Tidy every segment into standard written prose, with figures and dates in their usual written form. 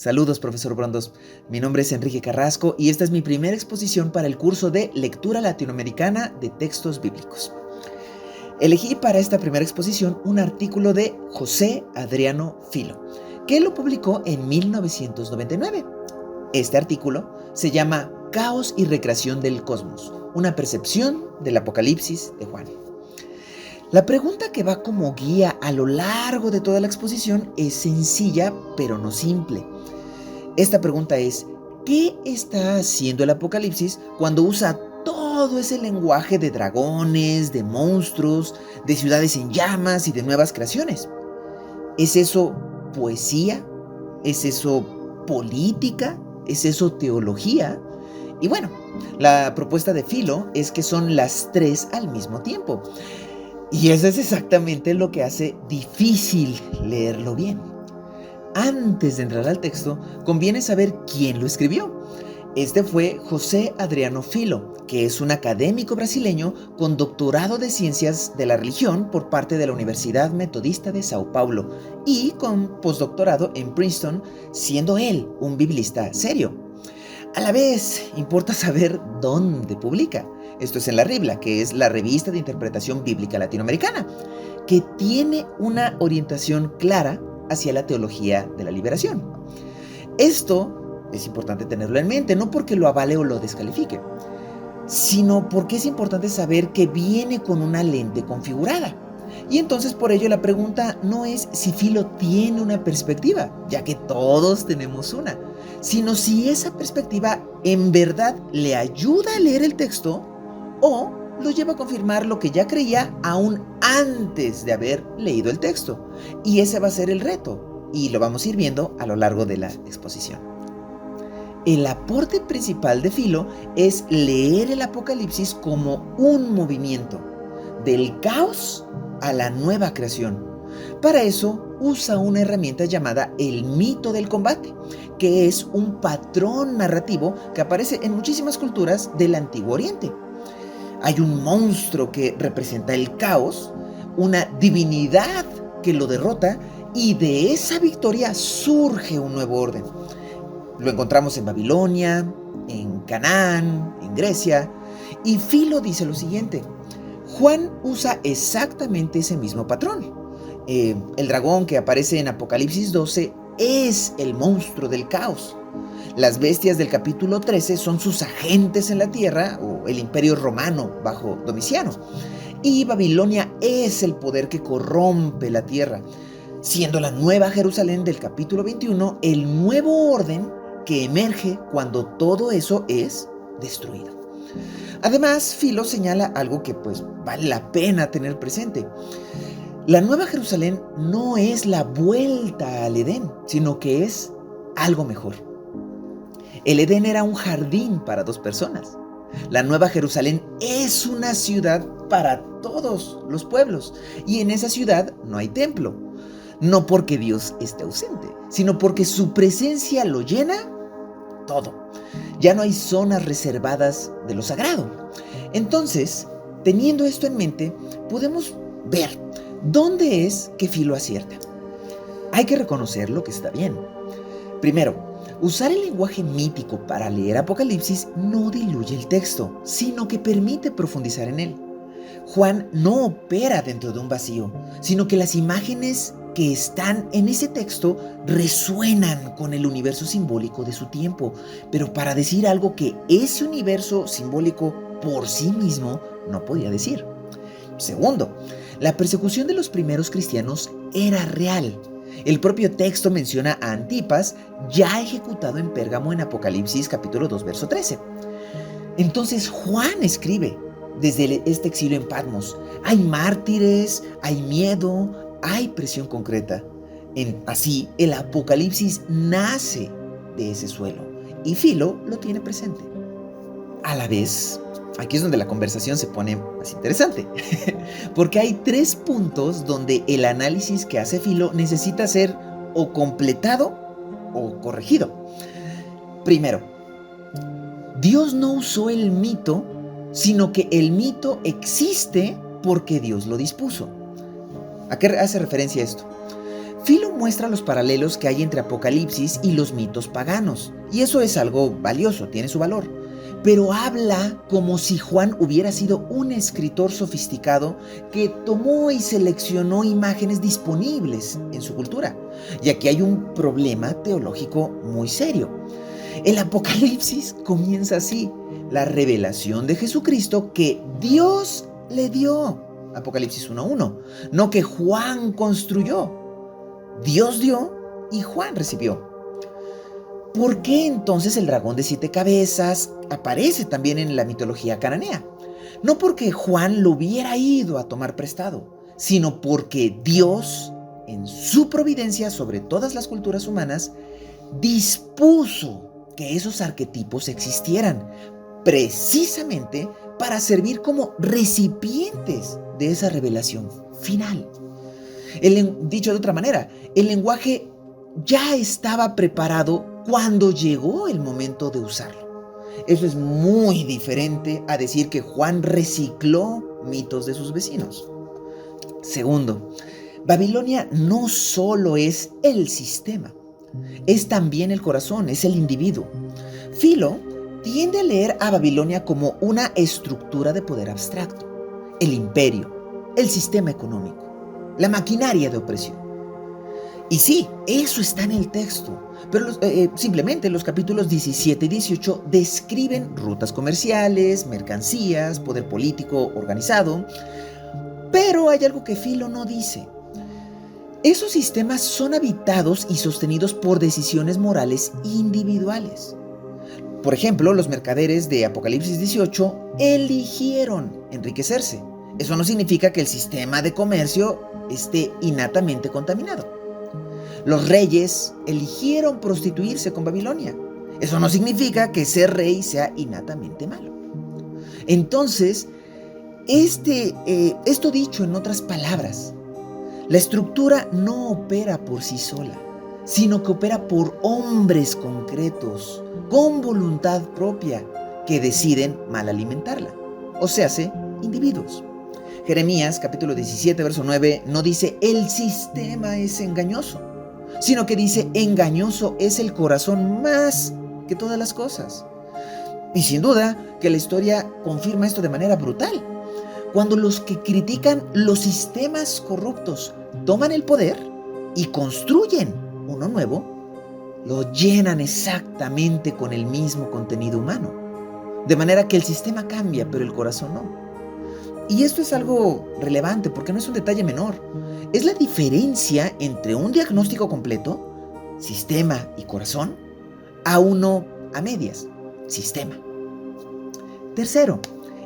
Saludos, profesor Brondos. Mi nombre es Enrique Carrasco y esta es mi primera exposición para el curso de Lectura Latinoamericana de Textos Bíblicos. Elegí para esta primera exposición un artículo de José Adriano Filo, que lo publicó en 1999. Este artículo se llama Caos y recreación del cosmos, una percepción del Apocalipsis de Juan. La pregunta que va como guía a lo largo de toda la exposición es sencilla, pero no simple. Esta pregunta es: ¿qué está haciendo el Apocalipsis cuando usa todo ese lenguaje de dragones, de monstruos, de ciudades en llamas y de nuevas creaciones? ¿Es eso poesía? ¿Es eso política? ¿Es eso teología? Y bueno, la propuesta de Filo es que son las tres al mismo tiempo. Y eso es exactamente lo que hace difícil leerlo bien. Antes de entrar al texto, conviene saber quién lo escribió. Este fue José Adriano Filo, que es un académico brasileño con doctorado de Ciencias de la Religión por parte de la Universidad Metodista de Sao Paulo y con postdoctorado en Princeton, siendo él un biblista serio. A la vez, importa saber dónde publica. Esto es en la RIBLA, que es la Revista de Interpretación Bíblica Latinoamericana, que tiene una orientación clara hacia la teología de la liberación. Esto es importante tenerlo en mente, no porque lo avale o lo descalifique, sino porque es importante saber que viene con una lente configurada. Y entonces por ello la pregunta no es si Filo tiene una perspectiva, ya que todos tenemos una, sino si esa perspectiva en verdad le ayuda a leer el texto o lo lleva a confirmar lo que ya creía aún antes de haber leído el texto. Y ese va a ser el reto, y lo vamos a ir viendo a lo largo de la exposición. El aporte principal de Filo es leer el Apocalipsis como un movimiento, del caos a la nueva creación. Para eso usa una herramienta llamada el mito del combate, que es un patrón narrativo que aparece en muchísimas culturas del Antiguo Oriente. Hay un monstruo que representa el caos, una divinidad que lo derrota y de esa victoria surge un nuevo orden. Lo encontramos en Babilonia, en Canaán, en Grecia, y Filo dice lo siguiente: Juan usa exactamente ese mismo patrón. El dragón que aparece en Apocalipsis 12 es el monstruo del caos. Las bestias del capítulo 13 son sus agentes en la tierra, o el imperio romano bajo Domiciano. Y Babilonia es el poder que corrompe la tierra, siendo la nueva Jerusalén del capítulo 21 el nuevo orden que emerge cuando todo eso es destruido. Además, Filo señala algo que vale la pena tener presente. La nueva Jerusalén no es la vuelta al Edén, sino que es algo mejor. El Edén era un jardín para dos personas. La nueva Jerusalén es una ciudad para todos los pueblos. Y en esa ciudad no hay templo. No porque Dios esté ausente, sino porque su presencia lo llena todo. Ya no hay zonas reservadas de lo sagrado. Entonces, teniendo esto en mente, podemos ver dónde es que Filo acierta. Hay que reconocer lo que está bien. Primero, usar el lenguaje mítico para leer Apocalipsis no diluye el texto, sino que permite profundizar en él. Juan no opera dentro de un vacío, sino que las imágenes que están en ese texto resuenan con el universo simbólico de su tiempo, pero para decir algo que ese universo simbólico por sí mismo no podía decir. Segundo, la persecución de los primeros cristianos era real. El propio texto menciona a Antipas, ya ejecutado en Pérgamo en Apocalipsis capítulo 2, verso 13. Entonces Juan escribe desde este exilio en Patmos. Hay mártires, hay miedo, hay presión concreta. Así, el Apocalipsis nace de ese suelo y Filo lo tiene presente. A la vez, aquí es donde la conversación se pone más interesante, porque hay 3 puntos donde el análisis que hace Filo necesita ser o completado o corregido. Primero, Dios no usó el mito, sino que el mito existe porque Dios lo dispuso. ¿A qué hace referencia esto? Filo muestra los paralelos que hay entre Apocalipsis y los mitos paganos, y eso es algo valioso, tiene su valor. Pero habla como si Juan hubiera sido un escritor sofisticado que tomó y seleccionó imágenes disponibles en su cultura. Y aquí hay un problema teológico muy serio. El Apocalipsis comienza así: la revelación de Jesucristo que Dios le dio. Apocalipsis 1:1. No que Juan construyó. Dios dio y Juan recibió. ¿Por qué entonces el dragón de 7 cabezas aparece también en la mitología cananea? No porque Juan lo hubiera ido a tomar prestado, sino porque Dios, en su providencia sobre todas las culturas humanas, dispuso que esos arquetipos existieran, precisamente para servir como recipientes de esa revelación final. Dicho de otra manera, el lenguaje ya estaba preparado cuando llegó el momento de usarlo. Eso es muy diferente a decir que Juan recicló mitos de sus vecinos. Segundo, Babilonia no solo es el sistema, es también el corazón, es el individuo. Filo tiende a leer a Babilonia como una estructura de poder abstracto: el imperio, el sistema económico, la maquinaria de opresión. Y sí, eso está en el texto, pero simplemente los capítulos 17 y 18 describen rutas comerciales, mercancías, poder político organizado. Pero hay algo que Filo no dice. Esos sistemas son habitados y sostenidos por decisiones morales individuales. Por ejemplo, los mercaderes de Apocalipsis 18 eligieron enriquecerse. Eso no significa que el sistema de comercio esté innatamente contaminado. Los reyes eligieron prostituirse con Babilonia. Eso no significa que ser rey sea innatamente malo. Entonces, esto dicho en otras palabras, la estructura no opera por sí sola, sino que opera por hombres concretos, con voluntad propia, que deciden mal alimentarla. O sea, individuos. Jeremías capítulo 17, verso 9, no dice el sistema es engañoso, sino que dice engañoso es el corazón más que todas las cosas. Y sin duda que la historia confirma esto de manera brutal. Cuando los que critican los sistemas corruptos toman el poder y construyen uno nuevo, lo llenan exactamente con el mismo contenido humano. De manera que el sistema cambia, pero el corazón no. Y esto es algo relevante porque no es un detalle menor. Es la diferencia entre un diagnóstico completo, sistema y corazón, a uno a medias, sistema. Tercero,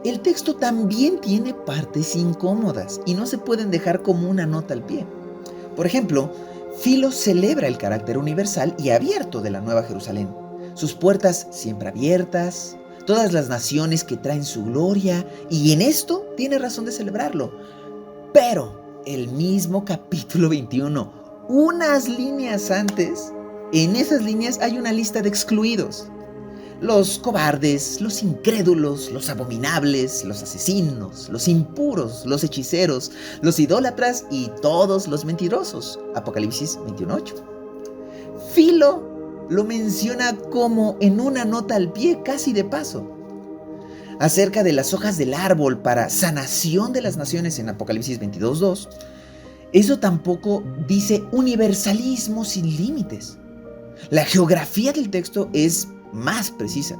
el texto también tiene partes incómodas y no se pueden dejar como una nota al pie. Por ejemplo, Filo celebra el carácter universal y abierto de la Nueva Jerusalén. Sus puertas siempre abiertas, todas las naciones que traen su gloria, y en esto tiene razón de celebrarlo. Pero el mismo capítulo 21, unas líneas antes, en esas líneas hay una lista de excluidos: los cobardes, los incrédulos, los abominables, los asesinos, los impuros, los hechiceros, los idólatras y todos los mentirosos. Apocalipsis 21:8. Filo lo menciona como en una nota al pie, casi de paso. Acerca de las hojas del árbol para sanación de las naciones en Apocalipsis 22:2, eso tampoco dice universalismo sin límites. La geografía del texto es más precisa.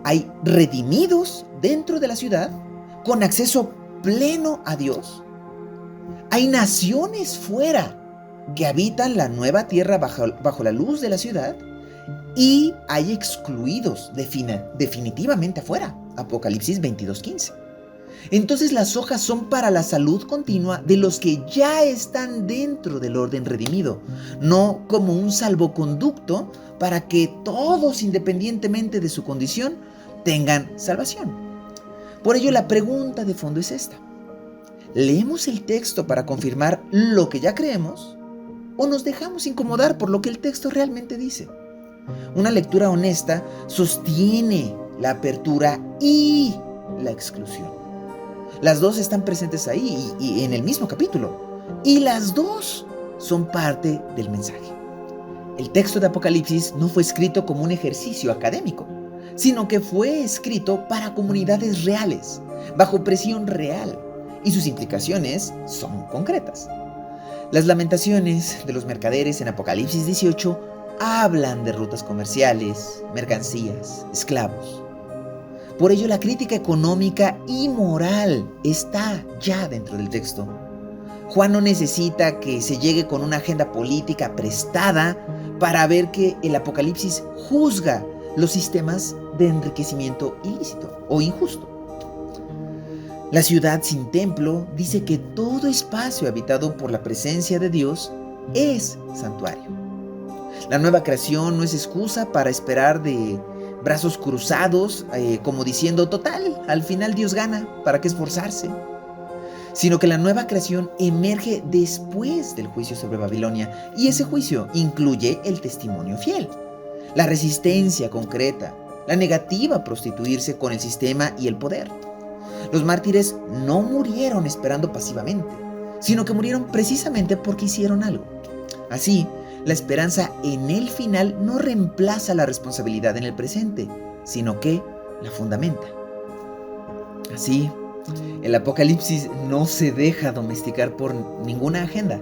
Hay redimidos dentro de la ciudad con acceso pleno a Dios. Hay naciones fuera que habitan la nueva tierra bajo la luz de la ciudad, y hay excluidos definitivamente afuera. Apocalipsis 22:15. Entonces las hojas son para la salud continua de los que ya están dentro del orden redimido, no como un salvoconducto para que todos, independientemente de su condición, tengan salvación. Por ello, la pregunta de fondo es esta: ¿leemos el texto para confirmar lo que ya creemos o nos dejamos incomodar por lo que el texto realmente dice? Una lectura honesta sostiene la apertura y la exclusión. Las dos están presentes ahí y en el mismo capítulo. Y las dos son parte del mensaje. El texto de Apocalipsis no fue escrito como un ejercicio académico, sino que fue escrito para comunidades reales, bajo presión real, y sus implicaciones son concretas. Las lamentaciones de los mercaderes en Apocalipsis 18 hablan de rutas comerciales, mercancías, esclavos. Por ello, la crítica económica y moral está ya dentro del texto. Juan no necesita que se llegue con una agenda política prestada para ver que el Apocalipsis juzga los sistemas de enriquecimiento ilícito o injusto. La ciudad sin templo dice que todo espacio habitado por la presencia de Dios es santuario. La nueva creación no es excusa para esperar de brazos cruzados, como diciendo, total, al final Dios gana, ¿para qué esforzarse? Sino que la nueva creación emerge después del juicio sobre Babilonia, y ese juicio incluye el testimonio fiel, la resistencia concreta, la negativa a prostituirse con el sistema y el poder. Los mártires no murieron esperando pasivamente, sino que murieron precisamente porque hicieron algo. Así, la esperanza en el final no reemplaza la responsabilidad en el presente, sino que la fundamenta. Así, el Apocalipsis no se deja domesticar por ninguna agenda.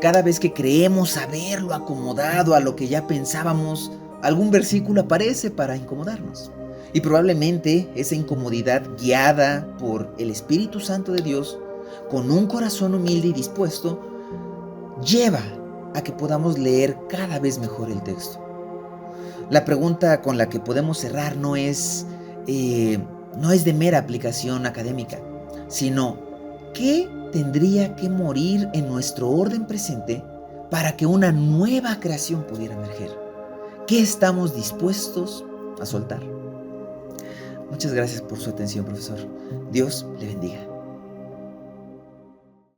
Cada vez que creemos haberlo acomodado a lo que ya pensábamos, algún versículo aparece para incomodarnos. Y probablemente esa incomodidad, guiada por el Espíritu Santo de Dios, con un corazón humilde y dispuesto, lleva a que podamos leer cada vez mejor el texto. La pregunta con la que podemos cerrar no es de mera aplicación académica, sino ¿qué tendría que morir en nuestro orden presente para que una nueva creación pudiera emerger? ¿Qué estamos dispuestos a soltar? Muchas gracias por su atención, profesor. Dios le bendiga.